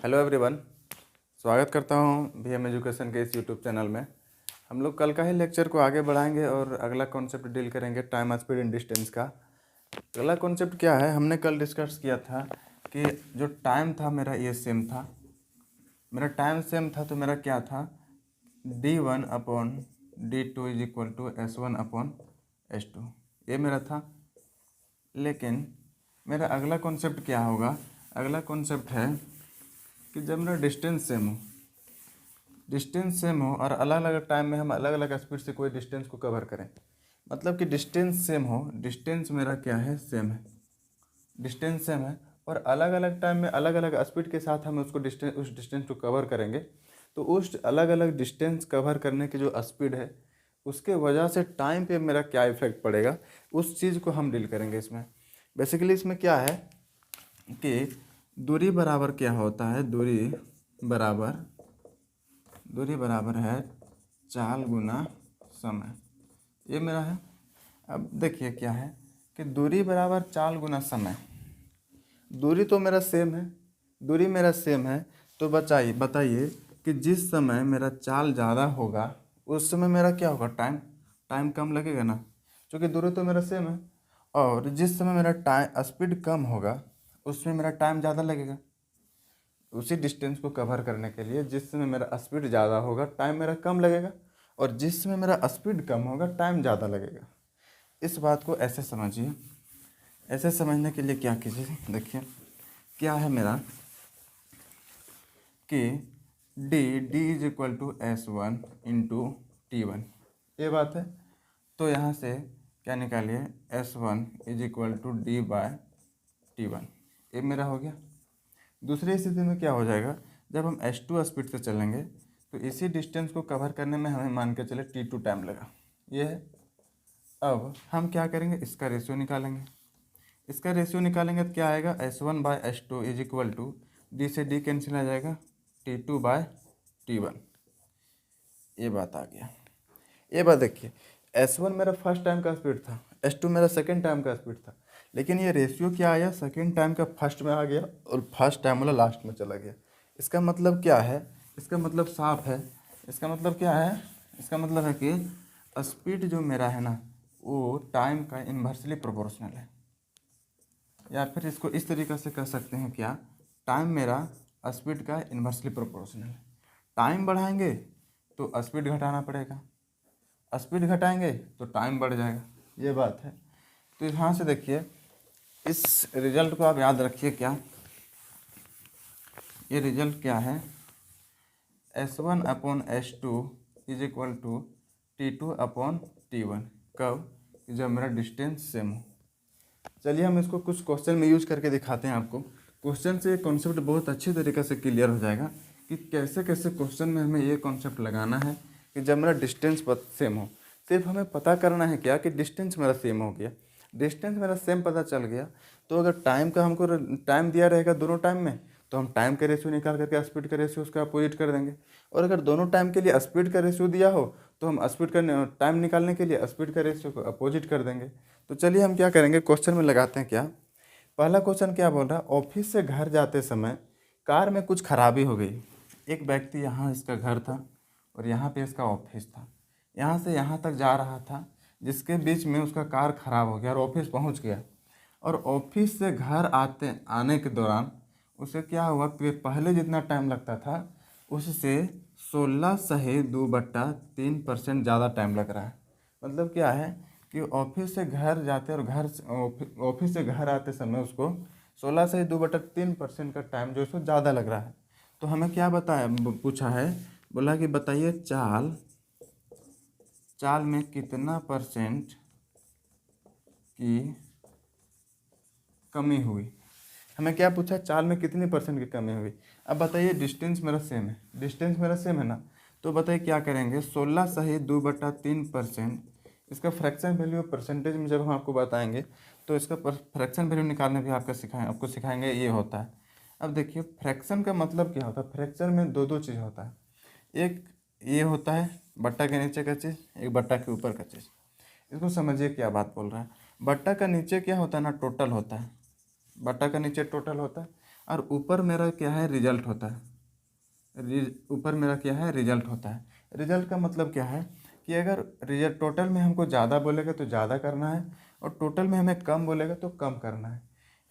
Hello everyone, स्वागत करता हूँ बीएम एजुकेशन के इस यूट्यूब चैनल में। हम लोग कल का ही लेक्चर को आगे बढ़ाएंगे और अगला कॉन्सेप्ट डील करेंगे टाइम स्पीड एंड डिस्टेंस का। अगला कॉन्सेप्ट क्या है, हमने कल डिस्कस किया था कि जो टाइम था मेरा ये सेम था, मेरा टाइम सेम था तो मेरा क्या था d1/d2 is equal to s1/s2, ये मेरा था। लेकिन मेरा अगला कॉन्सेप्ट क्या होगा, अगला कॉन्सेप्ट है कि जब मेरा डिस्टेंस सेम हो और अलग अलग टाइम में हम अलग अलग स्पीड से कोई डिस्टेंस को कवर करें। मतलब कि डिस्टेंस सेम हो, डिस्टेंस मेरा क्या है, सेम है, डिस्टेंस सेम है और अलग अलग टाइम में अलग अलग स्पीड के साथ हम उस डिस्टेंस को कवर करेंगे। तो उस अलग अलग डिस्टेंस कवर करने की जो स्पीड है उसके वजह से टाइम पे मेरा क्या इफेक्ट पड़ेगा, उस चीज़ को हम डील करेंगे इसमें। बेसिकली इसमें क्या है कि दूरी बराबर क्या होता है, दूरी बराबर है चाल गुना समय, ये मेरा है। अब देखिए क्या है कि दूरी बराबर चाल गुना समय, दूरी तो मेरा सेम है, दूरी मेरा सेम है तो बताइए कि जिस समय मेरा चाल ज़्यादा होगा उस समय मेरा क्या होगा, टाइम कम लगेगा ना, क्योंकि दूरी तो मेरा सेम है। और जिस समय मेरा टाइम स्पीड कम होगा उसमें मेरा टाइम ज़्यादा लगेगा। उसी डिस्टेंस को कवर करने के लिए जिस समय मेरा स्पीड ज़्यादा होगा टाइम मेरा कम लगेगा, और जिस समय मेरा स्पीड कम होगा टाइम ज़्यादा लगेगा। इस बात को ऐसे समझिए। ऐसे समझने के लिए क्या कीजिए, देखिए क्या है मेरा कि D is equal to s1/t1, ये बात है। तो यहाँ से क्या निकालिए, s1 is equal to d/t1, ये मेरा हो गया। दूसरी स्थिति में क्या हो जाएगा, जब हम s2 स्पीड से चलेंगे तो इसी डिस्टेंस को कवर करने में हमें मान के चले t2 टाइम लगा, ये है। अब हम क्या करेंगे, इसका रेशियो निकालेंगे। इसका रेशियो निकालेंगे तो क्या आएगा, s1/s2 is equal to D से डी कैंसिल आ जाएगा, t2/t1, ये बात आ गया। ये बात देखिए, s1 मेरा फर्स्ट टाइम का स्पीड था, s2 मेरा सेकेंड टाइम का स्पीड था, लेकिन ये रेशियो क्या आया, सेकेंड टाइम का फर्स्ट में आ गया और फर्स्ट टाइम वाला लास्ट में चला गया। इसका मतलब क्या है, इसका मतलब साफ है। इसका मतलब क्या है, इसका मतलब है कि स्पीड जो मेरा है ना वो टाइम का इन्वर्सली प्रोपोर्शनल है, या फिर इसको इस तरीक़े से कह सकते हैं क्या, टाइम मेरा स्पीड का इन्वर्सली प्रोपोर्शनल है। टाइम बढ़ाएंगे तो स्पीड घटाना पड़ेगा, स्पीड घटाएंगे तो टाइम बढ़ जाएगा, ये बात है। तो यहाँ से देखिए इस रिजल्ट को आप याद रखिए, क्या ये रिजल्ट क्या है, s1/s2 is equal to t2/t1, कब, जब मेरा डिस्टेंस सेम हो। चलिए हम इसको कुछ क्वेश्चन में यूज करके दिखाते हैं आपको। क्वेश्चन से कॉन्सेप्ट बहुत अच्छी तरीके से क्लियर हो जाएगा कि कैसे कैसे क्वेश्चन में हमें ये कॉन्सेप्ट लगाना है कि जब मेरा डिस्टेंस सेम हो। सिर्फ हमें पता करना है क्या कि डिस्टेंस मेरा सेम हो गया, डिस्टेंस मेरा सेम पता चल गया। तो अगर टाइम का हमको टाइम दिया रहेगा दोनों टाइम में, तो हम टाइम का रेशियो निकाल करके स्पीड का रेशियो उसका अपोजिट कर देंगे। और अगर दोनों टाइम के लिए स्पीड का रेशियो दिया हो तो हम स्पीड का टाइम निकालने के लिए स्पीड का रेशियो को अपोजिट कर देंगे। तो चलिए हम क्या करेंगे, क्वेश्चन में लगाते हैं। क्या पहला क्वेश्चन क्या बोल रहा है, ऑफिस से घर जाते समय कार में कुछ खराबी हो गई। एक व्यक्ति, यहाँ इसका घर था और यहाँ पे इसका ऑफिस था, यहाँ से यहाँ तक जा रहा था, जिसके बीच में उसका कार खराब हो गया और ऑफिस पहुँच गया। और ऑफिस से घर आने के दौरान उसे क्या हुआ, पहले जितना टाइम लगता था उससे 16/2/3% ज़्यादा टाइम लग रहा है। मतलब क्या है कि ऑफिस से घर जाते और ऑफिस से घर आते समय उसको 16/2/3% का टाइम जो है ज़्यादा लग रहा है। तो हमें क्या पूछा है, बोला कि बताइए चाल में कितना परसेंट की कमी हुई। हमें क्या पूछा, चाल में कितनी परसेंट की कमी हुई। अब बताइए डिस्टेंस मेरा सेम है, डिस्टेंस मेरा सेम है ना, तो बताइए क्या करेंगे, 16/2/3%, इसका फ्रैक्शन वैल्यू परसेंटेज में जब हम आपको बताएंगे तो इसका फ्रैक्शन वैल्यू निकालने भी आपको सिखाएंगे, ये होता है। अब देखिए फ्रैक्शन का मतलब क्या होता है, फ्रैक्शन में दो चीज़ होता है, एक ये होता है बट्टा के नीचे का चीज़, एक बट्टा के ऊपर का चीज़। इसको समझिए क्या बात बोल रहा है। बट्टा का नीचे क्या होता है ना, टोटल होता है, बट्टा का नीचे टोटल होता है और ऊपर मेरा क्या है, रिजल्ट होता है। ऊपर मेरा क्या है, रिजल्ट होता है। रिजल्ट का मतलब क्या है कि अगर रिजल्ट टोटल में हमको ज़्यादा बोलेगा तो ज़्यादा करना है, और टोटल में हमें कम बोलेगा तो कम करना है।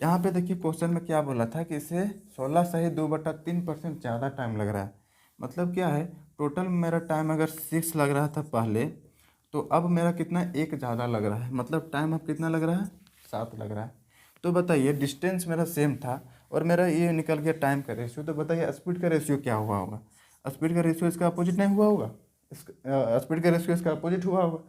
यहाँ पे देखिए क्वेश्चन में क्या बोला था कि इसे 16 सही 2/3% ज़्यादा टाइम लग रहा है। मतलब क्या है, टोटल मेरा टाइम अगर 6 लग रहा था पहले, तो अब मेरा कितना, 1 ज़्यादा लग रहा है। मतलब टाइम अब कितना लग रहा है, 7 लग रहा है। तो बताइए डिस्टेंस मेरा सेम था और मेरा ये निकल गया टाइम का रेशियो, तो बताइए स्पीड का रेशियो क्या हुआ होगा। स्पीड का रेशियो इसका अपोजिट नहीं हुआ होगा, स्पीड का रेशियो इसका अपोजिट हुआ होगा।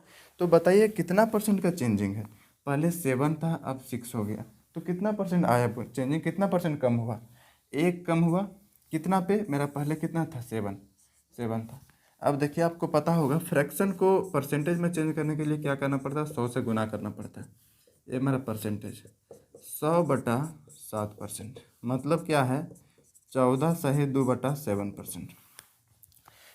तो बताइए कितना परसेंट का चेंजिंग है। पहले 7 था, अब 6 हो गया, तो कितना परसेंट आया चेंजिंग, कितना परसेंट कम हुआ, 1 कम हुआ। कितना पे, मेरा पहले कितना था, 7 था। अब देखिए आपको पता होगा फ्रैक्शन को परसेंटेज में चेंज करने के लिए क्या करना पड़ता है, 100 से गुना करना पड़ता है। ये मेरा परसेंटेज है, 100/7%। मतलब क्या है, 14 सही 2/7%।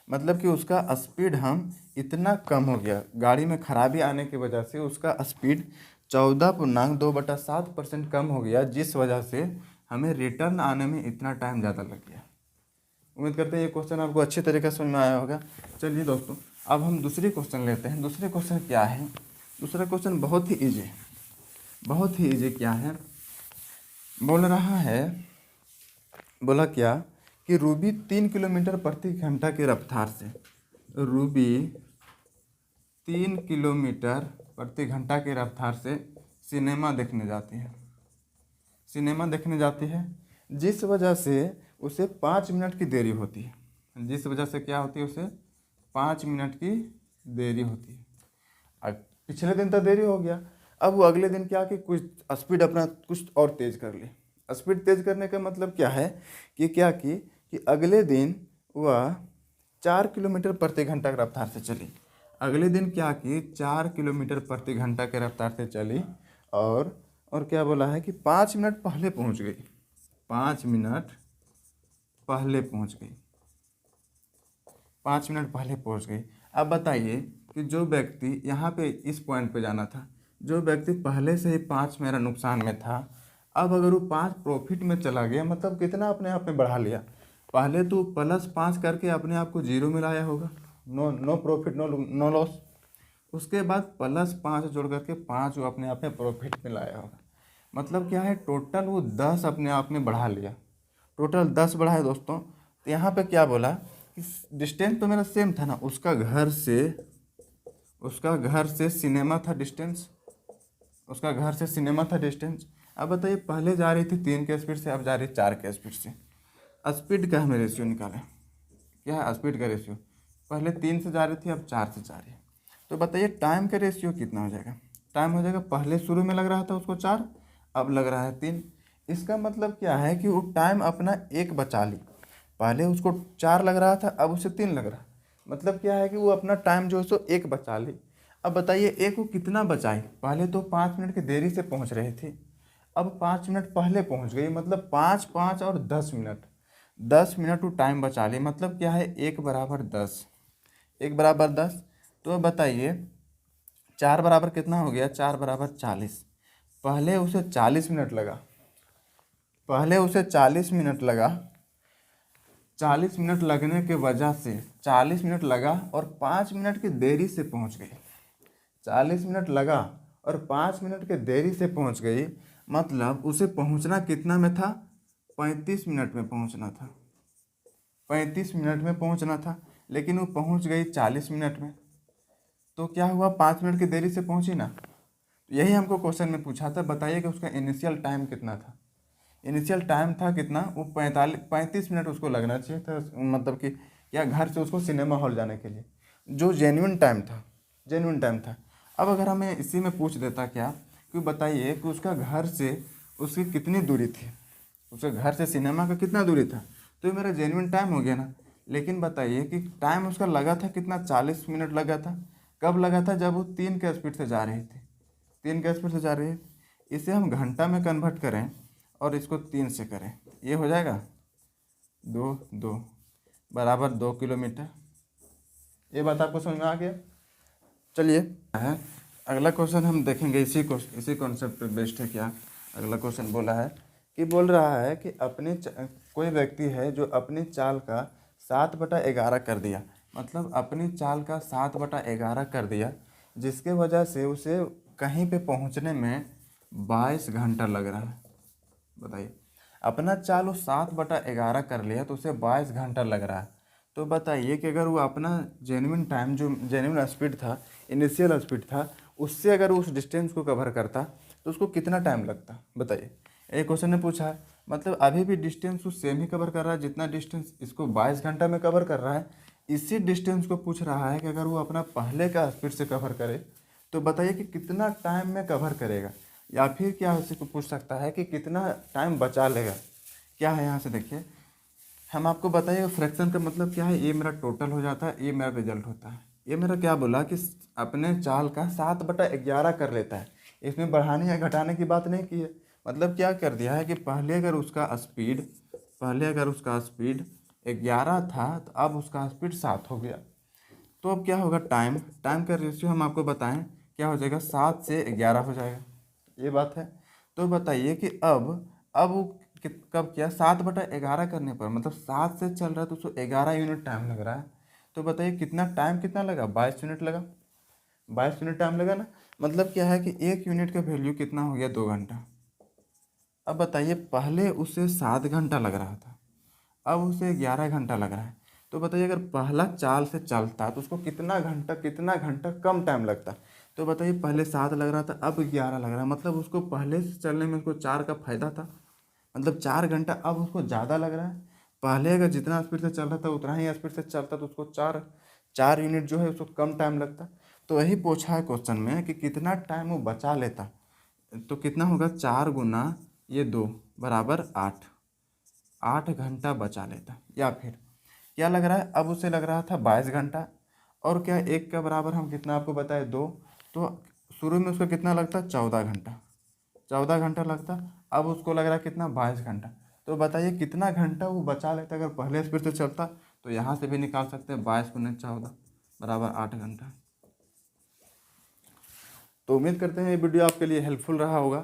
मतलब कि उसका स्पीड हम इतना कम हो गया, गाड़ी में खराबी आने की वजह से उसका स्पीड 14.2/7% कम हो गया, जिस वजह से हमें रिटर्न आने में इतना टाइम ज़्यादा लग गया। उम्मीद करते हैं ये क्वेश्चन आपको अच्छे तरीके से समझ में आया होगा। चलिए दोस्तों, अब हम दूसरी क्वेश्चन लेते हैं। दूसरे क्वेश्चन क्या है, दूसरा क्वेश्चन बहुत ही ईजी है, बहुत ही ईजी। क्या है, बोल रहा है, बोला क्या कि रूबी 3 किलोमीटर प्रति घंटा की रफ्तार से, रूबी 3 किलोमीटर प्रति घंटा की रफ्तार से सिनेमा देखने जाती है, सिनेमा देखने जाती है, जिस वजह से उसे 5 मिनट की देरी होती है। जिस वजह से क्या होती है, उसे 5 मिनट की देरी होती है। अब पिछले दिन तो देरी हो गया, अब वो अगले दिन क्या कि कुछ स्पीड अपना कुछ और तेज़ कर ली। स्पीड तेज़ करने का मतलब क्या है कि क्या कि अगले दिन वह 4 किलोमीटर प्रति घंटा की रफ्तार से चली। अगले दिन क्या कि 4 किलोमीटर प्रति घंटा के रफ्तार से चली, और क्या बोला है कि 5 मिनट पहले पहुंच गई, 5 मिनट पहले पहुंच गई, 5 मिनट पहले पहुंच गई। अब बताइए कि जो व्यक्ति यहाँ पे इस पॉइंट पे जाना था, जो व्यक्ति पहले से ही 5 मेरा नुकसान में था, अब अगर वो 5 प्रॉफिट में चला गया, मतलब कितना अपने आप में बढ़ा लिया। पहले तो +5 करके अपने आप को 0 में लाया होगा, नो प्रॉफिट नो लॉस। उसके बाद +5 जोड़ करके 5 वो अपने आप में प्रॉफिट में लाया होगा। मतलब क्या है, टोटल वो 10 अपने आप में बढ़ा लिया, टोटल 10 बढ़ा है दोस्तों। तो यहाँ पे क्या बोला कि डिस्टेंस तो मेरा सेम था ना, उसका घर से सिनेमा था डिस्टेंस, उसका घर से सिनेमा था डिस्टेंस। अब बताइए पहले जा रही थी 3 के स्पीड से, अब जा रही 4 के स्पीड से। स्पीड का हमें रेशियो निकालें, क्या है स्पीड का रेशियो, पहले 3 से जा रही थी, अब 4 से जा रही है। तो बताइए टाइम का रेशियो कितना हो जाएगा। टाइम हो जाएगा, पहले शुरू में लग रहा था उसको 4, अब लग रहा है 3। इसका मतलब क्या है कि वो टाइम अपना 1 बचा ली। पहले उसको 4 लग रहा था, अब उसे 3 लग रहा है। मतलब क्या है कि वो अपना टाइम जो है सो 1 बचा ली। अब बताइए एक वो कितना बचाई, पहले तो 5 मिनट की देरी से पहुंच रही थी, अब 5 मिनट पहले पहुंच गई। मतलब 5 5 और 10 मिनट, 10 मिनट वो टाइम बचा ली। मतलब क्या है, 1 = 10, 1 = 10। तो बताइए 4 बराबर कितना हो गया, 4 = 40। पहले उसे 40 मिनट लगा, पहले उसे 40 मिनट लगा, 40 मिनट लगने के वजह से 40 मिनट लगा और 5 मिनट की देरी से पहुंच गई। 40 मिनट लगा और 5 मिनट के देरी से पहुंच गई। मतलब उसे पहुंचना कितना में था, 35 मिनट में पहुंचना था, 35 मिनट में पहुंचना था, लेकिन वो पहुंच गई 40 मिनट में। तो क्या हुआ, 5 मिनट की देरी से पहुंची ना। यही हमको क्वेश्चन में पूछा था, बताइए कि उसका इनिशियल टाइम कितना था। इनिशियल टाइम था कितना, वो 35 मिनट उसको लगना चाहिए था, मतलब कि क्या घर से उसको सिनेमा हॉल जाने के लिए, जो जेन्युइन टाइम था, जेन्युइन टाइम था। अब अगर हमें इसी में पूछ देता क्या कि बताइए कि उसका घर से उसकी कितनी दूरी थी, उसके घर से सिनेमा का कितना दूरी था, तो ये मेरा जेन्युइन टाइम हो गया ना। लेकिन बताइए कि टाइम उसका लगा था कितना, 40 मिनट लगा था। कब लगा था, जब वो 3 के स्पीड से जा रही थी, 3 के स्पीड से जा रही है। इसे हम घंटा में कन्वर्ट करें और इसको 3 से करें, ये हो जाएगा 2 बराबर 2 किलोमीटर। ये बात आपको समझ में आ गया। चलिए अगला क्वेश्चन हम देखेंगे, इसी कॉन्सेप्ट पे बेस्ड है। क्या अगला क्वेश्चन बोला है कि बोल रहा है कि कोई व्यक्ति है जो अपनी चाल का 7/11 कर दिया, मतलब अपनी चाल का 7/11 कर दिया, जिसके वजह से उसे कहीं पे पहुंचने में 22 घंटा लग रहा है। बताइए, अपना चाल वो 7/11 कर लिया तो उसे 22 घंटा लग रहा है। तो बताइए कि अगर वो अपना जेन्युइन टाइम, जो जेन्युइन स्पीड था, इनिशियल स्पीड था, उससे अगर उस डिस्टेंस को कवर करता तो उसको कितना टाइम लगता। बताइए, एक क्वेश्चन ने पूछा है, मतलब अभी भी डिस्टेंस वो सेम ही कवर कर रहा है जितना डिस्टेंस इसको 22 घंटा में कवर कर रहा है। इसी डिस्टेंस को पूछ रहा है कि अगर वो अपना पहले का स्पीड से कवर करे तो बताइए कि कितना टाइम में कवर करेगा, या फिर क्या उसी को पूछ सकता है कि कितना टाइम बचा लेगा। क्या है यहाँ से देखिए, हम आपको बताइए फ्रैक्शन का मतलब क्या है। ये मेरा टोटल हो जाता है, ये मेरा रिजल्ट होता है। ये मेरा क्या बोला कि अपने चाल का 7/11 कर लेता है, इसमें बढ़ाने या घटाने की बात नहीं की है। मतलब क्या कर दिया है कि पहले अगर उसका स्पीड 11 था तो अब उसका स्पीड 7 हो गया। तो अब क्या होगा, टाइम का रेशियो हम आपको बताएं क्या हो जाएगा, 7 से 11 हो जाएगा। ये बात है। तो बताइए कि अब वो कब किया, 7/11 करने पर, मतलब 7 से चल रहा है तो उसको 11 यूनिट टाइम लग रहा है। तो बताइए कितना लगा, 22 यूनिट लगा। 22 यूनिट टाइम लगा ना। मतलब क्या है कि 1 यूनिट का वैल्यू कितना हो गया, 2 घंटा। अब बताइए, पहले उसे 7 घंटा लग रहा था, अब उसे 11 घंटा लग रहा है। तो बताइए अगर पहला चाल से चलता तो उसको कितना घंटा कम टाइम लगता। तो बताइए, पहले 7 लग रहा था, अब 11 लग रहा है, मतलब उसको पहले से चलने में उसको 4 का फायदा था, मतलब 4 घंटा अब उसको ज़्यादा लग रहा है। पहले अगर जितना स्पीड से चल रहा था उतना ही स्पीड से चलता तो उसको 4 यूनिट जो है उसको कम टाइम लगता। तो यही पूछा है क्वेश्चन में कि कितना टाइम वो बचा लेता। तो कितना होगा, 4 × 2 बराबर 8, 8 घंटा बचा लेता। या फिर क्या लग रहा है, अब उसे लग रहा था 22 घंटा, और क्या एक का बराबर हम कितना आपको बताए, 2। तो शुरू में उसको कितना लगता, 14 घंटा, 14 घंटा लगता। अब उसको लग रहा है कितना, 22 घंटा। तो बताइए कितना घंटा वो बचा लेता अगर पहले स्पीड से चलता। तो यहाँ से भी निकाल सकते हैं, 22 × 14 बराबर 8 घंटा। तो उम्मीद करते हैं ये वीडियो आपके लिए हेल्पफुल रहा होगा।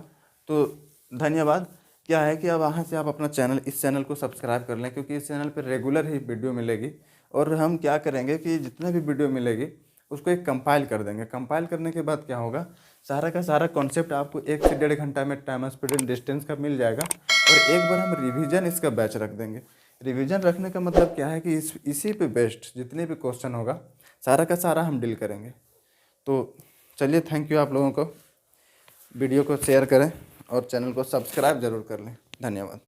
तो धन्यवाद। क्या है कि अब वहाँ से आप अपना इस चैनल को सब्सक्राइब कर लें, क्योंकि इस चैनल पर रेगुलर ही वीडियो मिलेगी। और हम क्या करेंगे कि जितने भी वीडियो मिलेगी उसको एक कंपाइल कर देंगे। कंपाइल करने के बाद क्या होगा, सारा का सारा कॉन्सेप्ट आपको 1 से 1.5 घंटा में टाइम स्पीड एंड डिस्टेंस का मिल जाएगा। और एक बार हम रिवीजन इसका बैच रख देंगे। रिवीजन रखने का मतलब क्या है कि इसी पे बेस्ड जितने भी क्वेश्चन होगा सारा का सारा हम डील करेंगे। तो चलिए, थैंक यू आप लोगों को। वीडियो को शेयर करें और चैनल को सब्सक्राइब जरूर कर लें। धन्यवाद।